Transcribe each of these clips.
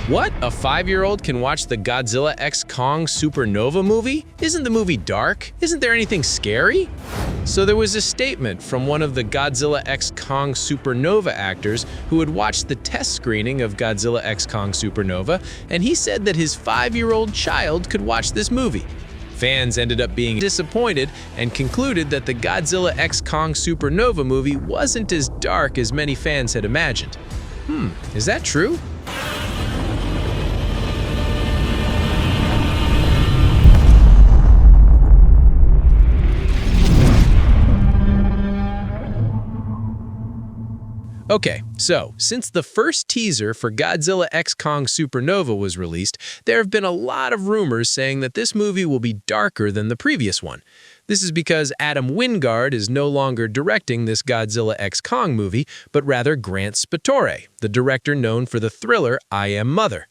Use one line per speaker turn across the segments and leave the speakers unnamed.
What? A 5-year-old can watch the Godzilla x Kong Supernova movie? Isn't the movie dark? Isn't there anything scary? So there was a statement from one of the Godzilla x Kong Supernova actors who had watched the test screening of Godzilla x Kong Supernova, and he said that his 5-year-old child could watch this movie. Fans ended up being disappointed and concluded that the Godzilla x Kong Supernova movie wasn't as dark as many fans had imagined. Is that true? Okay, so since the first teaser for Godzilla x Kong Supernova was released, there have been a lot of rumors saying that this movie will be darker than the previous one. This is because Adam Wingard is no longer directing this Godzilla x Kong movie, but rather Grant Spatore, the director known for the thriller I Am Mother.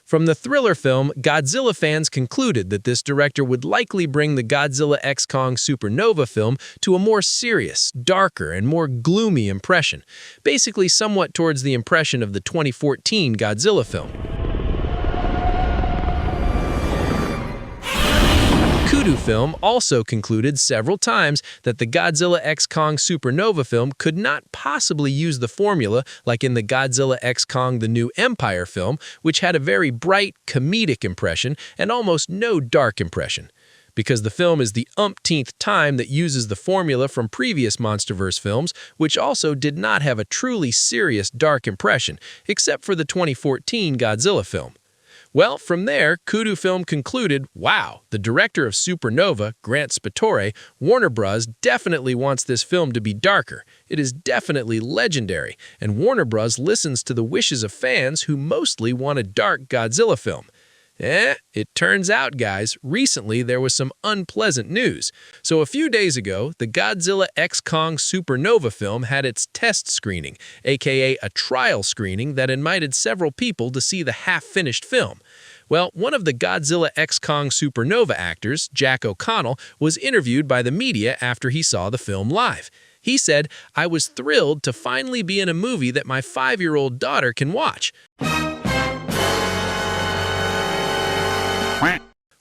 From the thriller film, Godzilla fans concluded that this director would likely bring the Godzilla x Kong Supernova film to a more serious, darker, and more gloomy impression, basically somewhat towards the impression of the 2014 Godzilla film. TOHO film also concluded several times that the Godzilla x Kong Supernova film could not possibly use the formula like in the Godzilla x Kong The New Empire film, which had a very bright, comedic impression and almost no dark impression. Because the film is the umpteenth time that uses the formula from previous MonsterVerse films, which also did not have a truly serious dark impression, except for the 2014 Godzilla film. Well, from there, TOHO Film concluded, wow, the director of Supernova, Grant Spatore, Warner Bros. Definitely wants this film to be darker. It is definitely legendary, and Warner Bros. Listens to the wishes of fans who mostly want a dark Godzilla film. It turns out, guys, recently there was some unpleasant news. So a few days ago, the Godzilla x Kong Supernova film had its test screening, aka a trial screening that invited several people to see the half-finished film. Well, one of the Godzilla x Kong Supernova actors, Jack O'Connell, was interviewed by the media after he saw the film live. He said, "I was thrilled to finally be in a movie that my 5-year-old daughter can watch."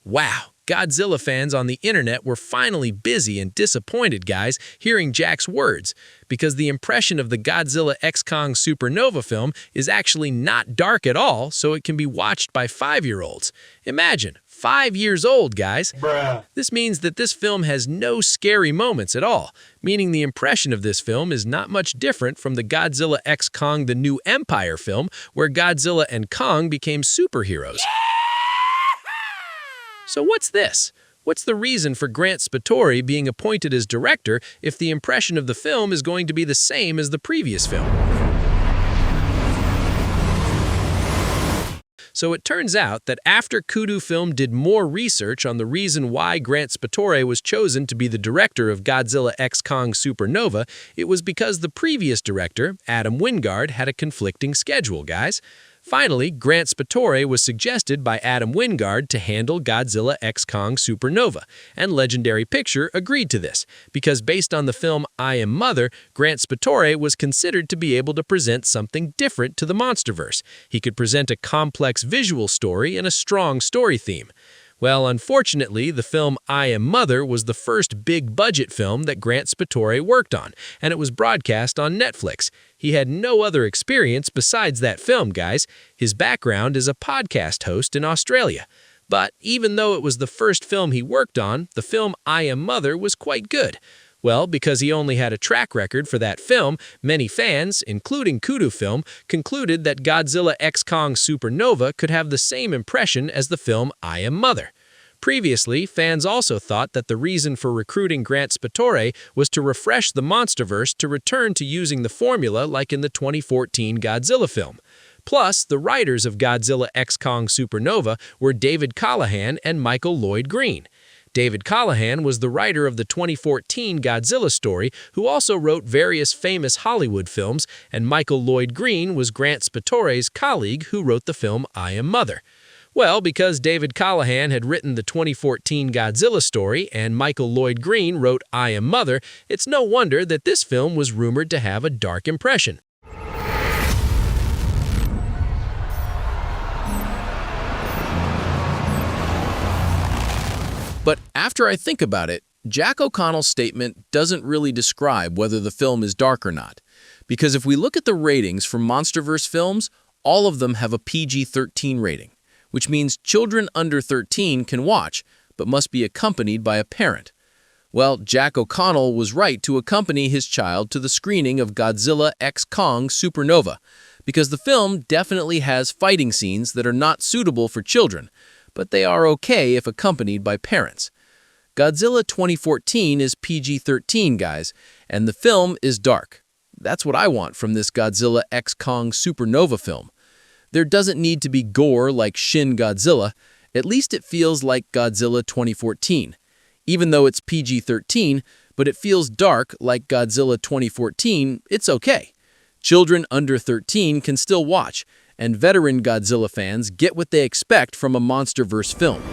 Wow, Godzilla fans on the internet were finally busy and disappointed, guys, hearing Jack's words, because the impression of the Godzilla x Kong Supernova film is actually not dark at all, so it can be watched by 5-year-olds. Imagine, 5 years old, guys.
Bruh.
This means that this film has no scary moments at all, meaning the impression of this film is not much different from the Godzilla x Kong The New Empire film, where Godzilla and Kong became superheroes. So what's this? What's the reason for Grant Spatore being appointed as director if the impression of the film is going to be the same as the previous film? So it turns out that after TOHO Film did more research on the reason why Grant Spatore was chosen to be the director of Godzilla x Kong Supernova, it was because the previous director, Adam Wingard, had a conflicting schedule, guys. Finally, Grant Spatore was suggested by Adam Wingard to handle Godzilla x Kong Supernova, and Legendary Picture agreed to this, because based on the film I Am Mother, Grant Spatore was considered to be able to present something different to the MonsterVerse. He could present a complex visual story and a strong story theme. Well, unfortunately, the film I Am Mother was the first big-budget film that Grant Spatore worked on, and it was broadcast on Netflix. He had no other experience besides that film, guys. His background is a podcast host in Australia. But even though it was the first film he worked on, the film I Am Mother was quite good. Well, because he only had a track record for that film, many fans, including TOHO Film, concluded that Godzilla x Kong Supernova could have the same impression as the film I Am Mother. Previously, fans also thought that the reason for recruiting Grant Spatore was to refresh the MonsterVerse to return to using the formula like in the 2014 Godzilla film. Plus, the writers of Godzilla x Kong Supernova were David Callahan and Michael Lloyd Green. David Callahan was the writer of the 2014 Godzilla story, who also wrote various famous Hollywood films, and Michael Lloyd Green was Grant Spatore's colleague who wrote the film I Am Mother. Well, because David Callahan had written the 2014 Godzilla story and Michael Lloyd Green wrote I Am Mother, it's no wonder that this film was rumored to have a dark impression. But after I think about it, Jack O'Connell's statement doesn't really describe whether the film is dark or not. Because if we look at the ratings for MonsterVerse films, all of them have a PG-13 rating, which means children under 13 can watch, but must be accompanied by a parent. Well, Jack O'Connell was right to accompany his child to the screening of Godzilla x Kong Supernova, because the film definitely has fighting scenes that are not suitable for children, but they are okay if accompanied by parents. Godzilla 2014 is PG-13, guys, and the film is dark. That's what I want from this Godzilla x Kong Supernova film. There doesn't need to be gore like Shin Godzilla. At least it feels like Godzilla 2014. Even though it's PG-13, but it feels dark like Godzilla 2014, it's okay. Children under 13 can still watch, and veteran Godzilla fans get what they expect from a MonsterVerse film.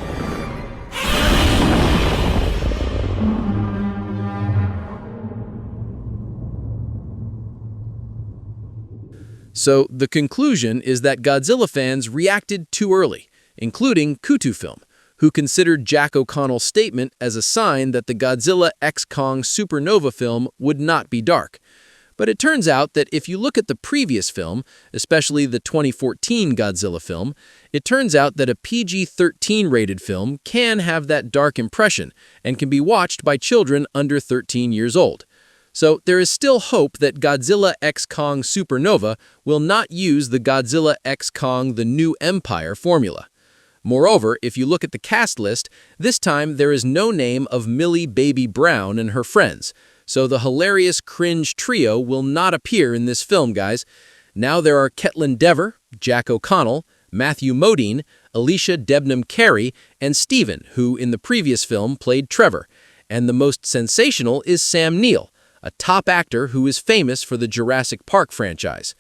So the conclusion is that Godzilla fans reacted too early, including TOHO Film, who considered Jack O'Connell's statement as a sign that the Godzilla x Kong Supernova film would not be dark. But it turns out that if you look at the previous film, especially the 2014 Godzilla film, it turns out that a PG-13 rated film can have that dark impression and can be watched by children under 13 years old. So there is still hope that Godzilla x Kong Supernova will not use the Godzilla x Kong The New Empire formula. Moreover, if you look at the cast list, this time there is no name of Millie Baby Brown and her friends, so the hilarious cringe trio will not appear in this film, guys. Now there are Caitlin Dever, Jack O'Connell, Matthew Modine, Alicia Debnam Carey, and Steven, who in the previous film played Trevor. And the most sensational is Sam Neill, a top actor who is famous for the Jurassic Park franchise.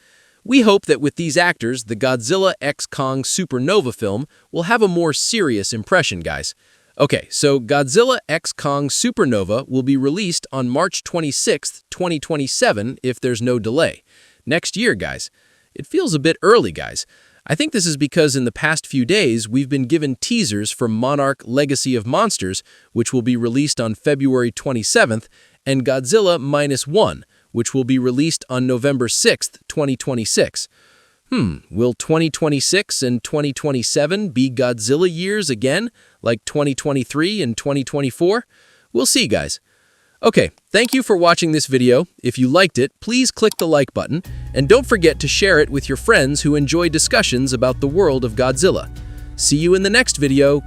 We hope that with these actors, the Godzilla x Kong Supernova film will have a more serious impression, guys. Okay, so Godzilla x Kong Supernova will be released on March 26th, 2027 if there's no delay. Next year, guys. It feels a bit early, guys. I think this is because in the past few days, we've been given teasers for Monarch Legacy of Monsters, which will be released on February 27th, and Godzilla -1, which will be released on November 6th, 2026. Will 2026 and 2027 be Godzilla years again, like 2023 and 2024? We'll see, guys. Okay, thank you for watching this video. If you liked it, please click the like button, and don't forget to share it with your friends who enjoy discussions about the world of Godzilla. See you in the next video.